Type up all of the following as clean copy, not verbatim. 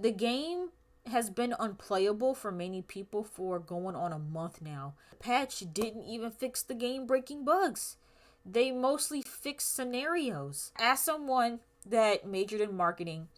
The game has been unplayable for many people for going on a month now. The patch didn't even fix the game breaking bugs. They mostly fixed scenarios. As someone that majored in marketing,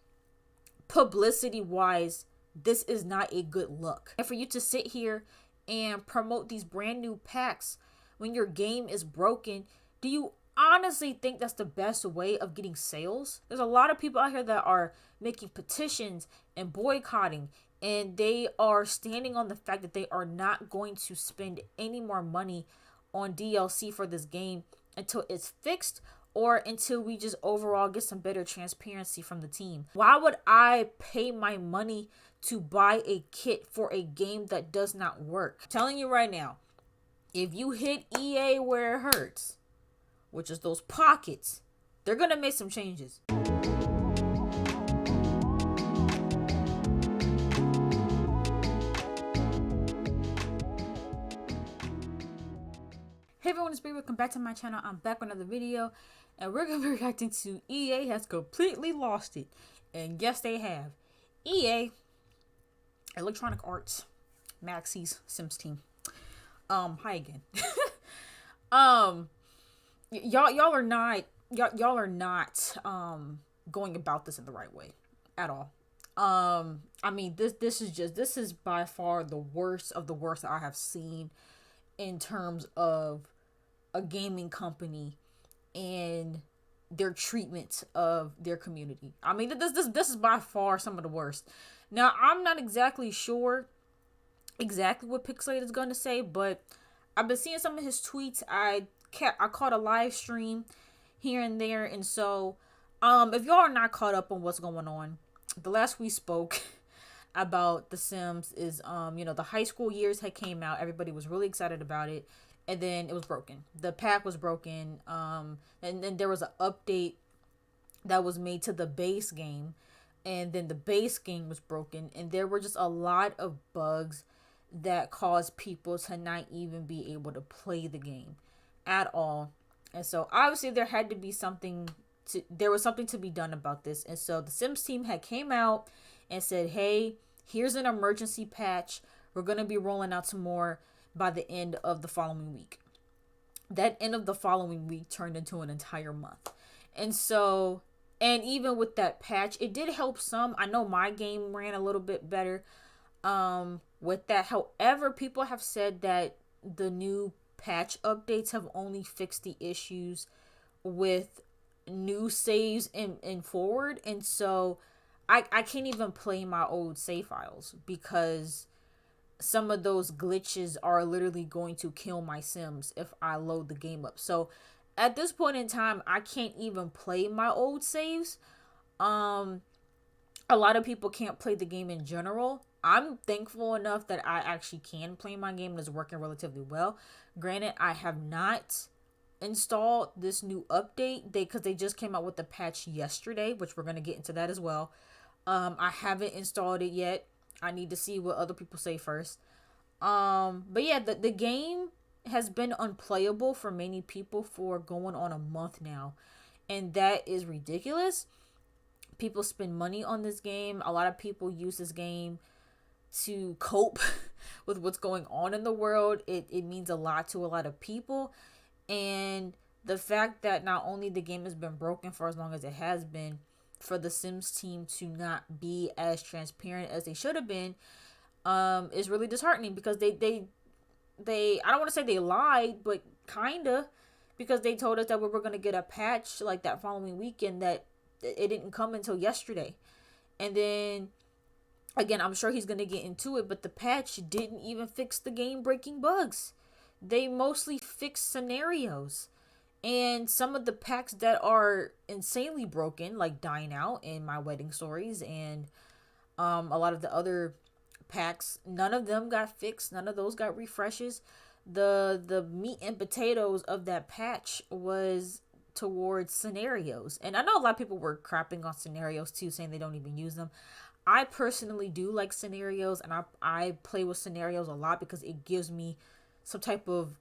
publicity wise, this is not a good look. And for you to sit here and promote these brand new packs when your game is broken, do you honestly think that's the best way of getting sales? There's a lot of people out here that are making petitions and boycotting, and they are standing on the fact that they are not going to spend any more money on DLC for this game until it's fixed, or until we just overall get some better transparency from the team. Why would I pay my money to buy a kit for a game that does not work? I'm telling you right now, if you hit EA where it hurts, which is those pockets, they're gonna make some changes. Hey everyone, it's Bree. Welcome back to my channel. I'm back with another video, and we're gonna be reacting to EA has completely lost it. And yes, they have. EA, Electronic Arts, Maxie's Sims team. Hi again. Y'all are not going about this in the right way at all. I mean, this is by far the worst of the worst that I have seen in terms of a gaming company and their treatment of their community. I mean, this is by far some of the worst. Now, I'm not exactly sure exactly what Pixelate is going to say, but I've been seeing some of his tweets. I caught a live stream here and there, and so if y'all are not caught up on what's going on, the last we spoke about The Sims is the high school years had came out. Everybody was really excited about it, and then it was broken. The pack was broken, and then there was an update that was made to the base game, and then the base game was broken, and there were just a lot of bugs that caused people to not even be able to play the game at all. And so obviously there had to be something there was something to be done about this. And so the Sims team had came out and said, hey, here's an emergency patch. We're going to be rolling out some more by the end of the following week. That end of the following week turned into an entire month. And so, and even with that patch, it did help some. I know my game ran a little bit better with that. However, people have said that the new patch updates have only fixed the issues with new saves and forward, and so I can't even play my old save files because some of those glitches are literally going to kill my Sims if I load the game up. So at this point in time, I can't even play my old saves. A lot of people can't play the game in general. I'm thankful enough that I actually can play my game and it's working relatively well. Granted, I have not installed this new update because they just came out with the patch yesterday, which we're going to get into that as well. I haven't installed it yet. I need to see what other people say first. But yeah, the game has been unplayable for many people for going on a month now, and that is ridiculous. People spend money on this game. A lot of people use this game to cope with what's going on in the world. It means a lot to a lot of people. And the fact that not only the game has been broken for as long as it has been, for the Sims team to not be as transparent as they should have been, is really disheartening, because they I don't want to say they lied, but kinda, because they told us that we were going to get a patch like that following weekend, that it didn't come until yesterday. And then again, I'm sure he's going to get into it, but the patch didn't even fix the game breaking bugs. They mostly fixed scenarios. And some of the packs that are insanely broken, like Dying Out and My Wedding Stories, and a lot of the other packs, none of them got fixed. None of those got refreshes. The meat and potatoes of that patch was towards scenarios. And I know a lot of people were crapping on scenarios too, saying they don't even use them. I personally do like scenarios, and I play with scenarios a lot because it gives me some type of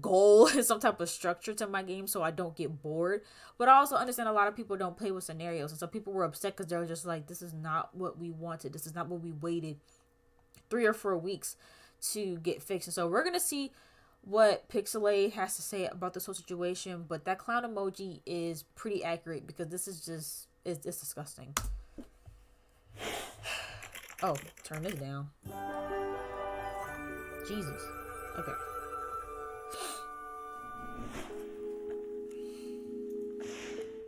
goal and some type of structure to my game so I don't get bored. But I also understand a lot of people don't play with scenarios, and so people were upset because they were just like, this is not what we wanted. This is not what we waited 3 or 4 weeks to get fixed. And so we're gonna see what Pixelate has to say about this whole situation. But that clown emoji is pretty accurate because this is just it's disgusting. Oh, turn this down. Jesus. Okay.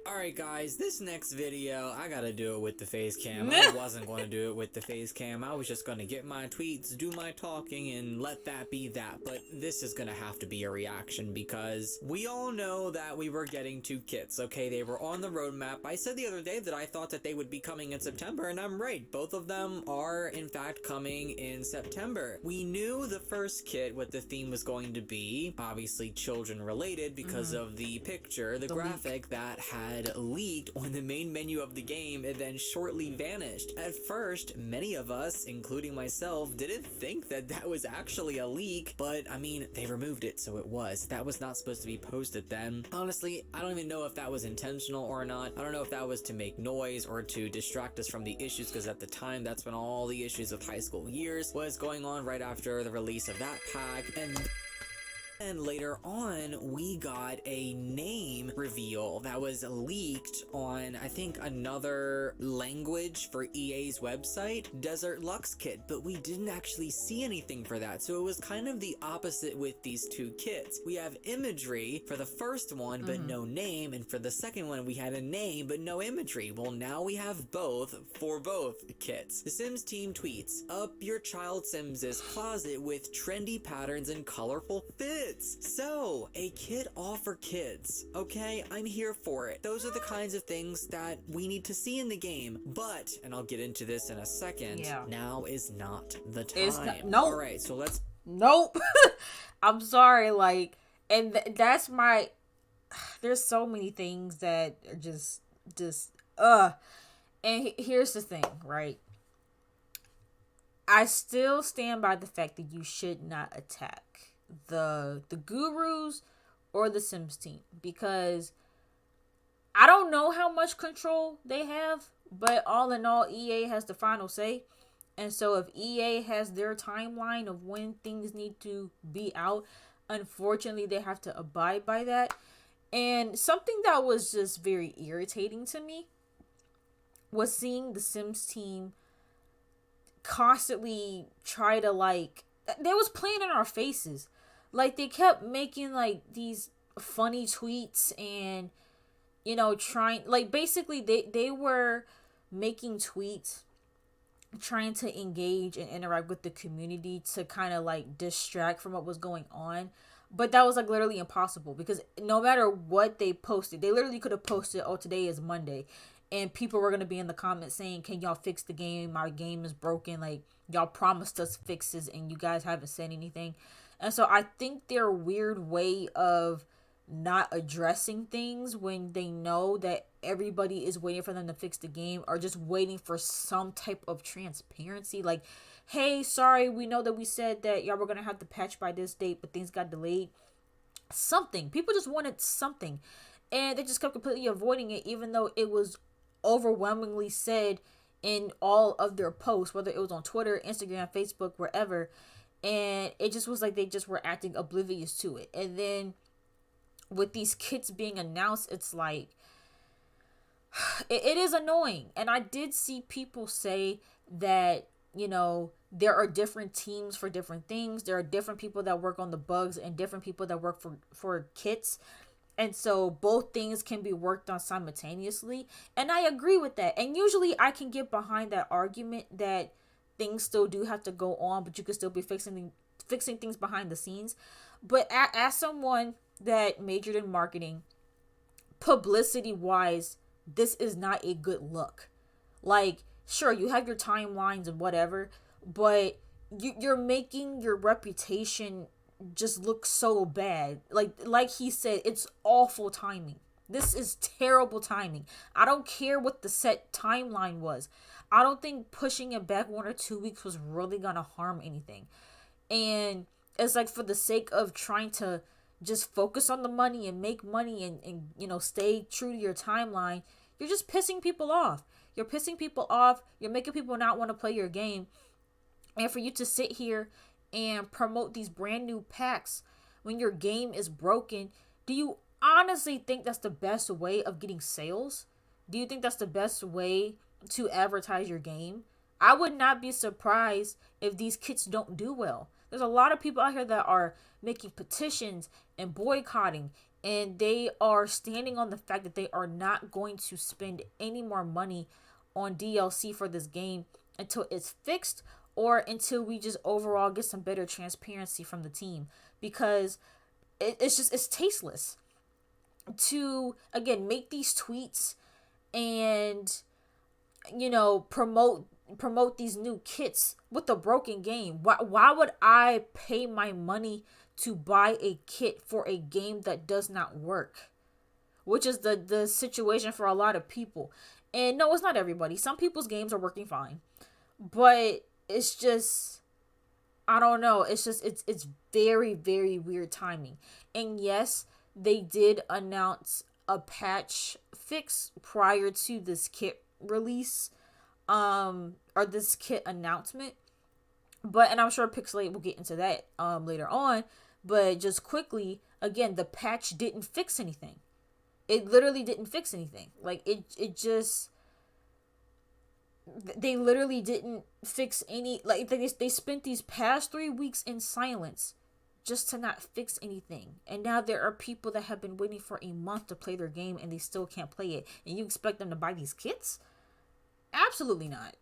Alright guys, this next video, I gotta do it with the face cam. I wasn't going to do it with the face cam. I was just going to get my tweets, do my talking, and let that be that. But this is going to have to be a reaction because we all know that we were getting 2 kits, okay? They were on the roadmap. I said the other day that I thought that they would be coming in September, and I'm right. Both of them are, in fact, coming in September. We knew the first kit, what the theme was going to be, obviously children related because of the picture, the graphic that had leaked on the main menu of the game and then shortly vanished. At first, many of us, including myself, didn't think that that was actually a leak, but I mean, they removed it, so it was. That was not supposed to be posted then. Honestly, I don't even know if that was intentional or not. I don't know if that was to make noise or to distract us from the issues, because at the time, that's when all the issues of high school years was going on right after the release of that pack. And later on, we got a name reveal that was leaked on, I think, another language for EA's website, Desert Luxe Kit, but we didn't actually see anything for that. So it was kind of the opposite with these 2 kits. We have imagery for the first one, but no name, and for the second one, we had a name, but no imagery. Well, now we have both for both kits. The Sims team tweets, "Up your child Sims' closet with trendy patterns and colorful fits." So, a kit all for kids, okay? I'm here for it. Those are the kinds of things that we need to see in the game, but, and I'll get into this in a second, now is not the time. Nope. Alright, so let's... Nope. I'm sorry, like, and that's my... There's so many things that are just, and here's the thing, right? I still stand by the fact that you should not attack the gurus or the Sims team, because I don't know how much control they have, but all in all, EA has the final say. And so if EA has their timeline of when things need to be out, unfortunately they have to abide by that. And something that was just very irritating to me was seeing the Sims team constantly try to, like, they was playing in our faces. Like, they kept making, like, these funny tweets and, you know, trying, like, basically they were making tweets trying to engage and interact with the community to kind of, like, distract from what was going on. But that was, like, literally impossible, because no matter what they posted, they literally could have posted, "Oh, today is Monday," and people were going to be in the comments saying, "Can y'all fix the game? My game is broken. Like, y'all promised us fixes and you guys haven't said anything." And so I think their weird way of not addressing things when they know that everybody is waiting for them to fix the game, or just waiting for some type of transparency. Like, "Hey, sorry, we know that we said that y'all were going to have the patch by this date, but things got delayed." Something. People just wanted something. And they just kept completely avoiding it, even though it was overwhelmingly said in all of their posts, whether it was on Twitter, Instagram, Facebook, wherever. And it just was like they just were acting oblivious to it. And then with these kits being announced, it's like, it is annoying. And I did see people say that, you know, there are different teams for different things. There are different people that work on the bugs and different people that work for kits. And so both things can be worked on simultaneously. And I agree with that. And usually I can get behind that argument that things still do have to go on, but you can still be fixing things behind the scenes. But as someone that majored in marketing, publicity wise, this is not a good look. Like, sure, you have your timelines and whatever, but you're making your reputation just look so bad. Like he said, it's awful timing. This is terrible timing. I don't care what the set timeline was. I don't think pushing it back 1 or 2 weeks was really gonna harm anything. And it's like, for the sake of trying to just focus on the money and make money and stay true to your timeline, you're just pissing people off. You're pissing people off. You're making people not want to play your game. And for you to sit here and promote these brand new packs when your game is broken, do you honestly think that's the best way of getting sales? Do you think that's the best way to advertise your game? I would not be surprised if these kits don't do well. There's a lot of people out here that are making petitions and boycotting, and they are standing on the fact that they are not going to spend any more money on DLC for this game until it's fixed, or until we just overall get some better transparency from the team, because it's tasteless to, again, make these tweets and promote these new kits with a broken game. Why would I pay my money to buy a kit for a game that does not work? Which is the situation for a lot of people. And no, it's not everybody. Some people's games are working fine. But it's just, I don't know. It's just, it's very, very weird timing. And yes, they did announce a patch fix prior to this kit release, or this kit announcement. And I'm sure Pixelate will get into that later on. But just quickly, again, the patch didn't fix anything. It literally didn't fix anything. Like, it just, they literally didn't fix any, like, they spent these past 3 weeks in silence just to not fix anything. And now there are people that have been waiting for a month to play their game and they still can't play it. And you expect them to buy these kits? Absolutely not.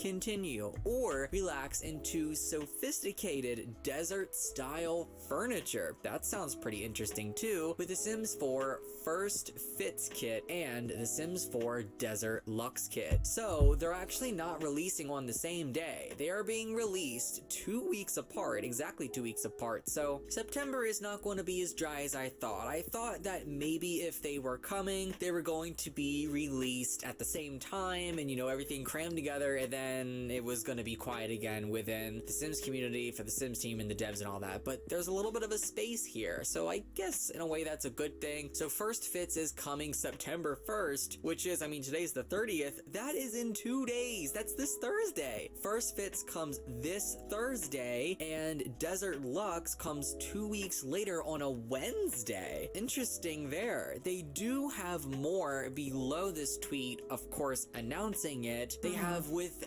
Continue or relax into sophisticated desert style furniture. That sounds pretty interesting too, with the Sims 4 First Fits kit and the Sims 4 Desert Luxe kit. So they're actually not releasing on the same day. They are being released 2 weeks apart, exactly 2 weeks apart. So September is not going to be as dry as I thought. I thought that maybe if they were coming, they were going to be released at the same time and everything crammed together, and then it was going to be quiet again within the Sims community for the Sims team and the devs and all that. But there's a little bit of a space here, so I guess in a way that's a good thing. So First Fits is coming September 1st, which is, today's the 30th. That is in 2 days. That's this Thursday. First Fits comes this Thursday, and Desert Luxe comes 2 weeks later on a Wednesday. Interesting there. They do have more below this tweet, of course, announcing it. They have with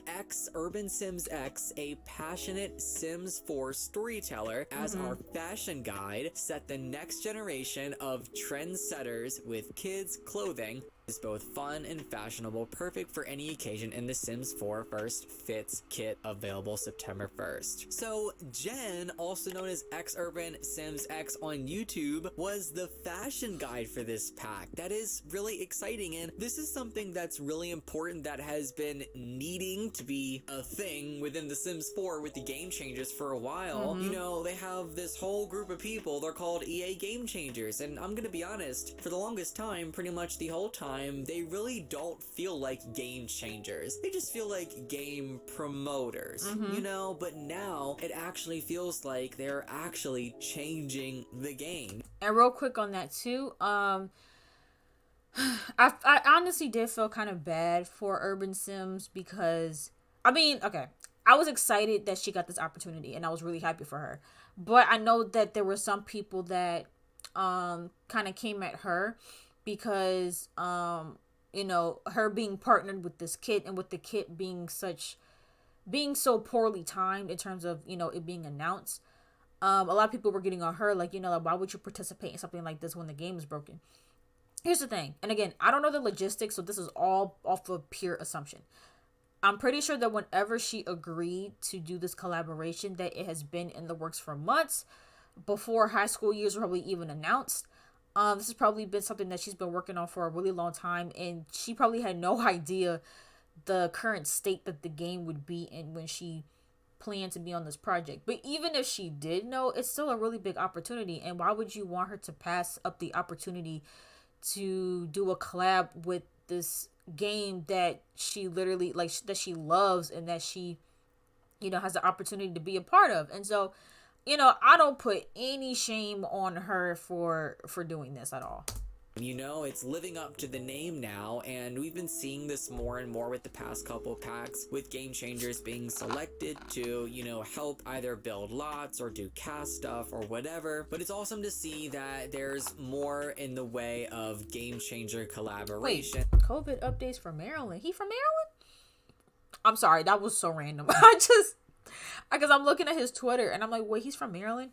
Urban Sims X, a passionate Sims 4 storyteller as our fashion guide, set the next generation of trendsetters with kids' clothing. Is both fun and fashionable, perfect for any occasion in the Sims 4 First Fits kit, available September 1st. So Jen, also known as Urban Sims X on YouTube, was the fashion guide for this pack. That is really exciting, and this is something that's really important that has been needing to be a thing within the Sims 4 with the game changers for a while. They have this whole group of people, they're called EA Game Changers, and I'm gonna be honest, for the longest time, pretty much the whole time, they really don't feel like game changers. They just feel like game promoters, but now it actually feels like they're actually changing the game. And real quick on that too, I honestly did feel kind of bad for Urban Sims because, I was excited that she got this opportunity and I was really happy for her. But I know that there were some people that kind of came at her because her being partnered with this kit, and with the kit being so poorly timed in terms of it being announced. A lot of people were getting on her like why would you participate in something like this when the game is broken? Here's the thing, and again, I don't know the logistics, so this is all off of pure assumption. I'm pretty sure that whenever she agreed to do this collaboration, that it has been in the works for months before high school years were probably even announced. This has probably been something that she's been working on for a really long time, and she probably had no idea the current state that the game would be in when she planned to be on this project. But even if she did know, it's still a really big opportunity, and why would you want her to pass up the opportunity to do a collab with this game that she literally, that she loves and that she has the opportunity to be a part of? And so you know, I don't put any shame on her for doing this at all. You know, it's living up to the name now, and we've been seeing this more and more with the past couple packs, with game changers being selected to, you know, help either build lots or do cast stuff or whatever. But it's awesome to see that there's more in the way of game changer collaboration. Wait, COVID updates for Maryland. He from Maryland? I'm sorry, that was so random. Because I'm looking at his Twitter and I'm like, wait, he's from Maryland?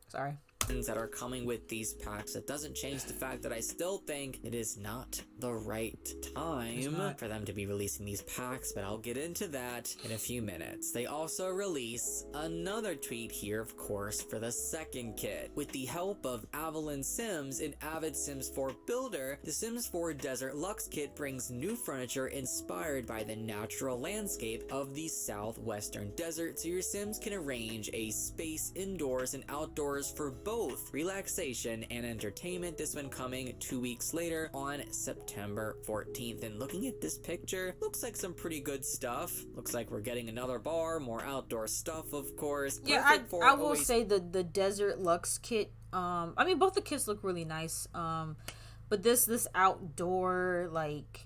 Sorry. That are coming with these packs. It doesn't change the fact that I still think it is not the right time for them to be releasing these packs, but I'll get into that in a few minutes. They also release another tweet here, of course, for the second kit. With the help of Avalon Sims and Avid Sims 4 Builder, the Sims 4 Desert Luxe kit brings new furniture inspired by the natural landscape of the southwestern desert, so your Sims can arrange a space indoors and outdoors for both relaxation and entertainment. This one coming 2 weeks later on September 14th. And looking at this picture, looks like some pretty good stuff. Looks like we're getting another bar, more outdoor stuff, of course. Yeah, I will say the Desert Luxe kit, I mean, both the kits look really nice, but this outdoor like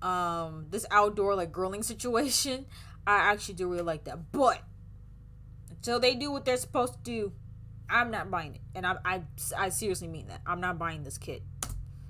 grilling situation, I actually do really like that. But until they do what they're supposed to do, I'm not buying it. And I seriously mean that. I'm not buying this kit.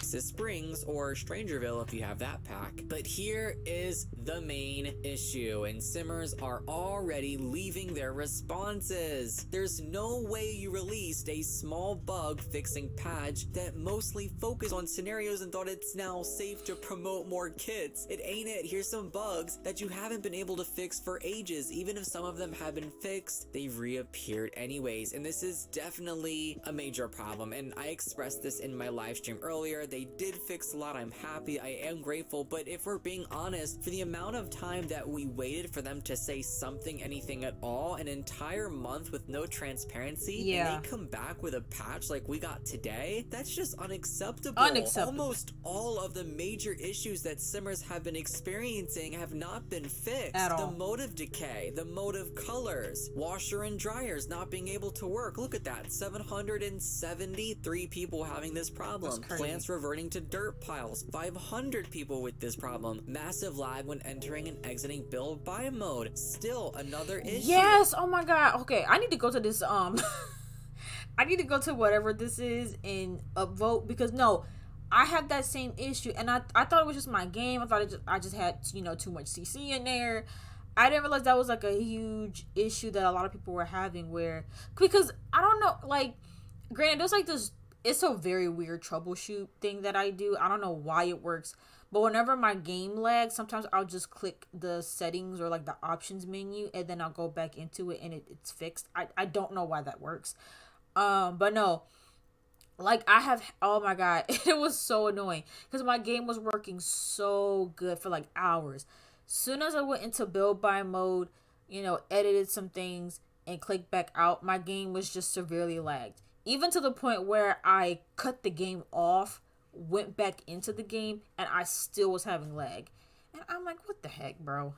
Springs or Strangerville if you have that pack. But here is the main issue, and Simmers are already leaving their responses. There's no way you released a small bug fixing patch that mostly focused on scenarios and thought it's now safe to promote more kits. It ain't it. Here's some bugs that you haven't been able to fix for ages. Even if some of them have been fixed, they've reappeared anyways, and this is definitely a major problem. And I expressed this in my live stream earlier. They did fix a lot. I'm happy. I am grateful. But if we're being honest, for the amount of time that we waited for them to say something, anything at all, an entire month with no transparency, and they come back with a patch like we got today, that's just unacceptable. Almost all of the major issues that Simmers have been experiencing have not been fixed. At all. The motive decay, the motive colors, washer and dryers not being able to work. Look at that. 773 people having this problem. Plants reverting to dirt piles. 500 people with this problem. Massive lag when entering and exiting build buy mode. Still another issue. Yes. Oh my god. Okay, I need to go to this I need to go to whatever this is and upvote, because no, I have that same issue, and I thought it was just my game. I thought I just had, you know, too much CC in there. I didn't realize that was like a huge issue that a lot of people were having, where, because I don't know, like, granted, there's like this, it's a very weird troubleshoot thing that I do. I don't know why it works, but whenever my game lags, sometimes I'll just click the settings or like the options menu, and then I'll go back into it and it's fixed. I don't know why that works. But no, like I have, oh my god, it was so annoying because my game was working so good for like hours. Soon as I went into build by mode, you know, edited some things and clicked back out, my game was just severely lagged. Even to the point where I cut the game off, went back into the game, and I still was having lag. And I'm like, what the heck, bro?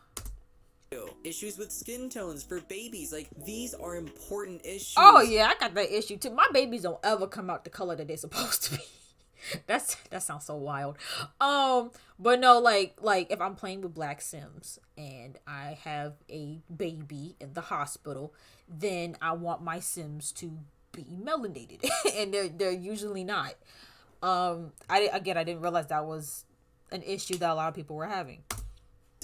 Issues with skin tones for babies, like these are important issues. Oh yeah, I got that issue too. My babies don't ever come out the color that they're supposed to be. That sounds so wild. But no, like if I'm playing with Black Sims and I have a baby in the hospital, then I want my Sims to be melanated, and they're usually not. I didn't realize that was an issue that a lot of people were having.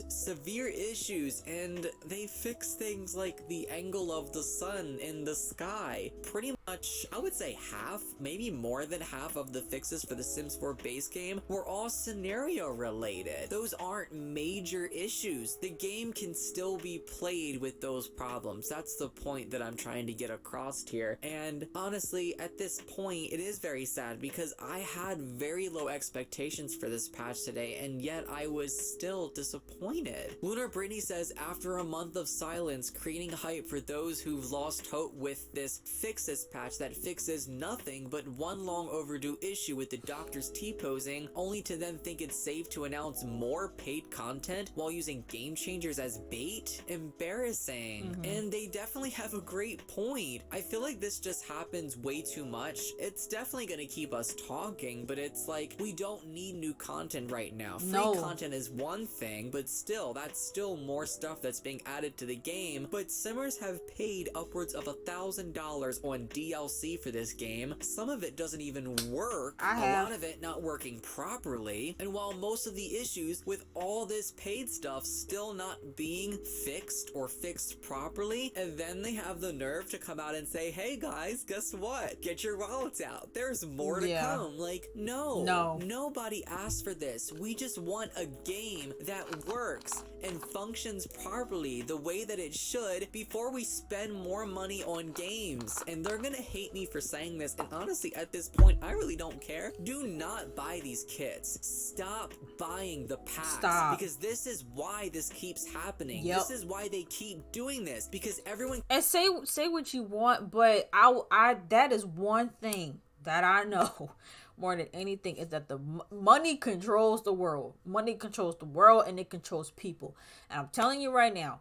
Severe issues, and they fix things like the angle of the sun in the sky. Pretty much, I would say half, maybe more than half of the fixes for the Sims 4 base game were all scenario related. Those aren't major issues. The game can still be played with those problems. That's the point that I'm trying to get across here. And honestly, at this point, it is very sad because I had very low expectations for this patch today, and yet I was still disappointed disappointed. Lunar Brittany says, after a month of silence, creating hype for those who've lost hope with this fixes patch that fixes nothing but one long overdue issue with the Doctor's T-posing, only to then think it's safe to announce more paid content while using game changers as bait? Embarrassing. And they definitely have a great point. I feel like this just happens way too much. It's definitely gonna keep us talking, but it's like, we don't need new content right now. Free content is one thing, but still, that's still more stuff that's being added to the game. But Simmers have paid upwards of $1,000 on DLC for this game. Some of it doesn't even work. A lot of it not working properly. And while most of the issues with all this paid stuff still not being fixed or fixed properly, and then they have the nerve to come out and say, hey guys, guess what? Get your wallets out. There's more to come. Like, no. Nobody asked for this. We just want a game that works and functions properly the way that it should before we spend more money on games. And they're gonna hate me for saying this, and honestly at this point I really don't care. Do not buy these kits. Stop buying the packs. Because this is why this keeps happening. This is why they keep doing this, because everyone— and say what you want, but I that is one thing that I know more than anything, is that the money controls the world. Money controls the world, and it controls people. And I'm telling you right now,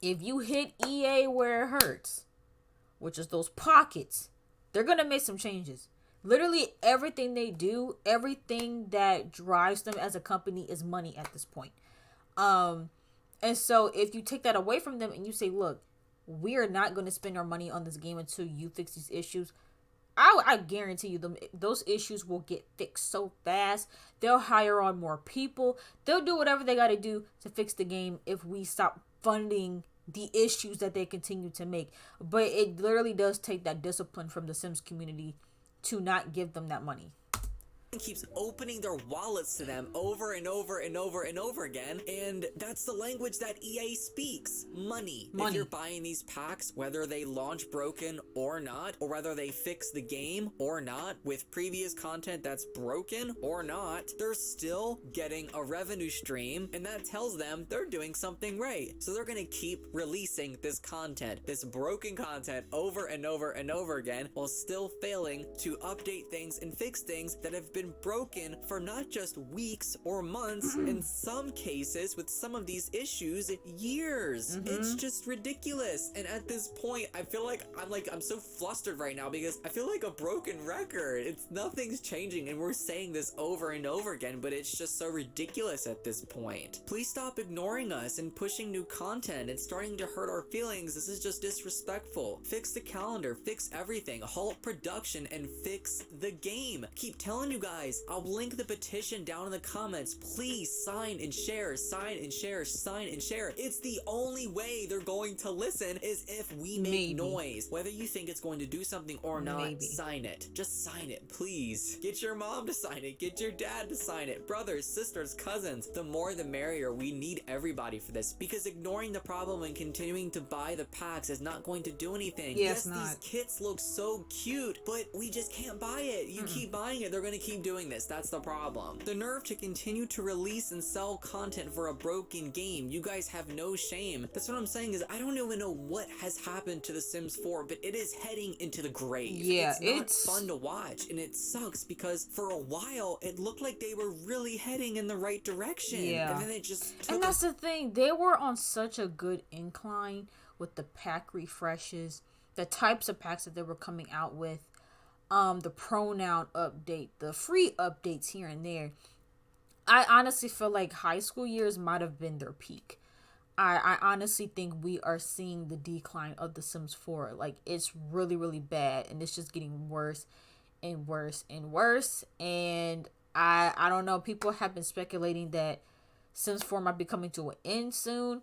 if you hit EA where it hurts, which is those pockets, they're gonna make some changes. Literally everything they do, everything that drives them as a company is money at this point. And so if you take that away from them and you say, look, we are not going to spend our money on this game until you fix these issues, I guarantee you those issues will get fixed so fast. They'll hire on more people. They'll do whatever they got to do to fix the game if we stop funding the issues that they continue to make. But it literally does take that discipline from the Sims community to not give them that money. Keeps opening their wallets to them over and over and over and over again, and that's the language that EA speaks. Money. If you're buying these packs, whether they launch broken or not, or whether they fix the game or not, with previous content that's broken or not, they're still getting a revenue stream, and that tells them they're doing something right. So they're gonna keep releasing this content, this broken content, over and over and over again, while still failing to update things and fix things that have been broken for not just weeks or months, in some cases with some of these issues, years. It's just ridiculous. And at this point I feel like I'm so flustered right now, because I feel like a broken record. Nothing's changing, and we're saying this over and over again, but it's just so ridiculous at this point. Please stop ignoring us and pushing new content. It's starting to hurt our feelings. This is just disrespectful. Fix the calendar, fix everything, halt production, and fix the game. Keep telling you guys, I'll link the petition down in the comments. Please sign and share, sign and share, sign and share. It's the only way they're going to listen, is if we make noise. Whether you think it's going to do something or not, sign it. Just sign it, please. Get your mom to sign it. Get your dad to sign it. Brothers, sisters, cousins. The more the merrier. We need everybody for this, because ignoring the problem and continuing to buy the packs is not going to do anything. Yes, these kits look so cute, but we just can't buy it. You keep buying it, they're gonna keep doing this. That's the problem. The nerve to continue to release and sell content for a broken game. You guys have no shame. That's what I'm saying, is I don't even know what has happened to The Sims 4, but it is heading into the grave. Yeah, it's not fun to watch, and it sucks, because for a while it looked like they were really heading in the right direction. Yeah. And then it just took— and that's the thing, they were on such a good incline with the pack refreshes, the types of packs that they were coming out with, the pronoun update, the free updates here and there. I honestly feel like high school years might have been their peak. I honestly think we are seeing the decline of The Sims 4. Like, it's really, really bad, and it's just getting worse and worse and worse. And I don't know, people have been speculating that Sims 4 might be coming to an end soon,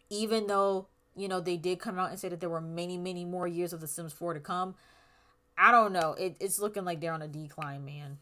even though, you know, they did come out and say that there were many, many more years of The Sims 4 to come. I don't know. It's looking like they're on a decline, man.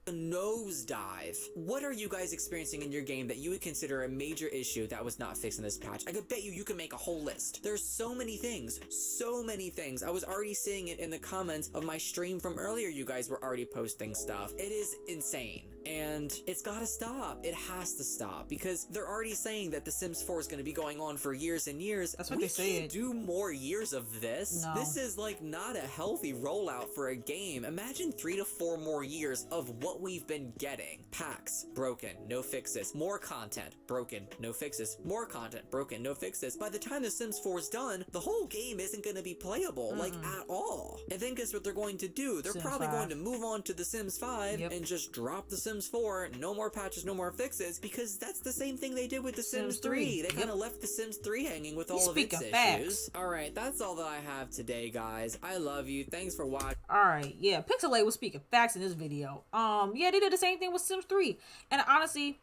A nosedive. What are you guys experiencing in your game that you would consider a major issue that was not fixed in this patch? I could bet you can make a whole list. There's so many things. So many things. I was already seeing it in the comments of my stream from earlier. You guys were already posting stuff. It is insane. and it's gotta stop. It has to stop, because they're already saying that The Sims 4 is gonna be going on for years and years. That's what they said. We can't do more years of this. No. This is like not a healthy rollout for a game. Imagine 3 to 4 more years of what we've been getting. Packs, broken, no fixes. More content, broken, no fixes. More content, broken, no fixes. By the time The Sims 4 is done, the whole game isn't gonna be playable, like at all. And then guess what they're going to do? They're Sims probably 5. going to move on to The Sims 5 and just drop The Sims 4, no more patches, no more fixes, because that's the same thing they did with The Sims 3. They kind of left The Sims 3 hanging with all of its issues. Alright, that's all that I have today, guys. I love you. Thanks for watching. Alright, yeah, Pixelate was speaking facts in this video. Yeah, they did the same thing with Sims 3. And honestly,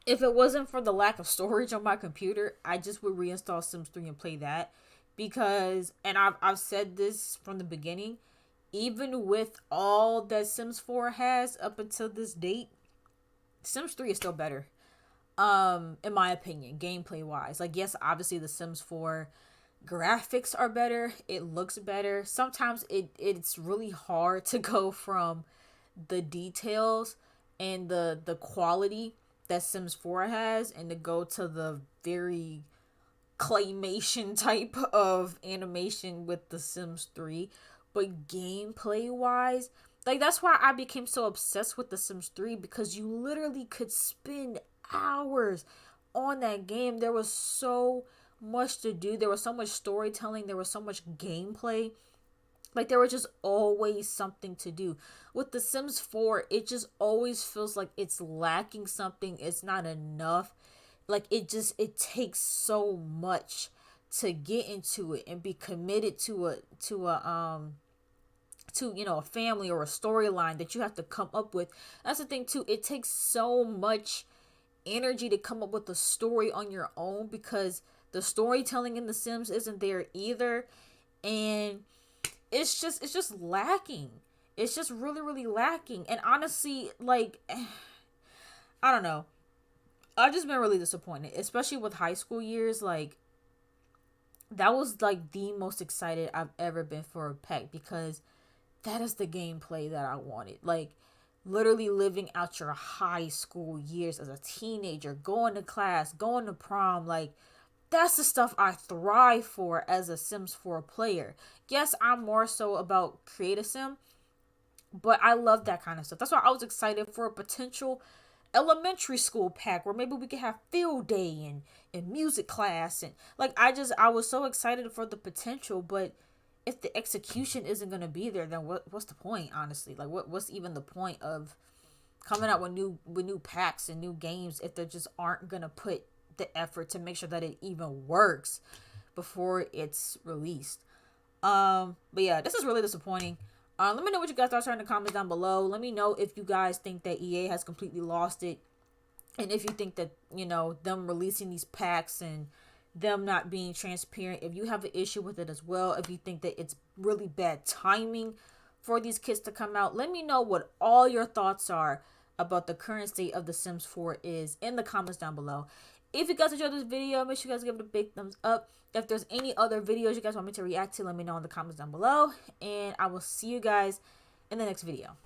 if it wasn't for the lack of storage on my computer, I just would reinstall Sims 3 and play that. Because, and I've said this from the beginning, even with all that Sims 4 has up until this date, Sims 3 is still better. In my opinion, gameplay wise. Like, yes, obviously the Sims 4 graphics are better. It looks better. Sometimes it's really hard to go from the details and the quality that Sims 4 has and to go to the very claymation type of animation with the Sims 3. But gameplay wise, like, that's why I became so obsessed with the Sims 3, because you literally could spend hours on that game. There was so much to do. There was so much storytelling. There was so much gameplay. Like, there was just always something to do. With The Sims 4, it just always feels like it's lacking something. It's not enough. Like, it takes so much to get into it and be committed to a family or a storyline that you have to come up with. That's the thing too. It takes so much energy to come up with a story on your own, because the storytelling in The Sims isn't there either, and it's just lacking. It's just really, really lacking. And honestly, like, I don't know. I've just been really disappointed, especially with high school years. Like, that was like the most excited I've ever been for a pack, because that is the gameplay that I wanted. Like, literally living out your high school years as a teenager, going to class, going to prom. Like, that's the stuff I thrive for as a Sims 4 player. Yes, I'm more so about create a sim, but I love that kind of stuff. That's why I was excited for a potential elementary school pack where maybe we could have field day and music class, and like, I was so excited for the potential. But if the execution isn't going to be there, then what's the point, honestly? Like, what's even the point of coming out with new packs and new games if they just aren't going to put the effort to make sure that it even works before it's released? But yeah, this is really disappointing. Let me know what you guys thought in the comments down below. Let me know if you guys think that EA has completely lost it, and if you think that, them releasing these packs and them not being transparent, if you have an issue with it as well, if you think that it's really bad timing for these kits to come out. Let me know what all your thoughts are about the current state of The Sims 4 is in the comments down below. If you guys enjoyed this video, make sure you guys give it a big thumbs up. If there's any other videos you guys want me to react to, let me know in the comments down below. And I will see you guys in the next video.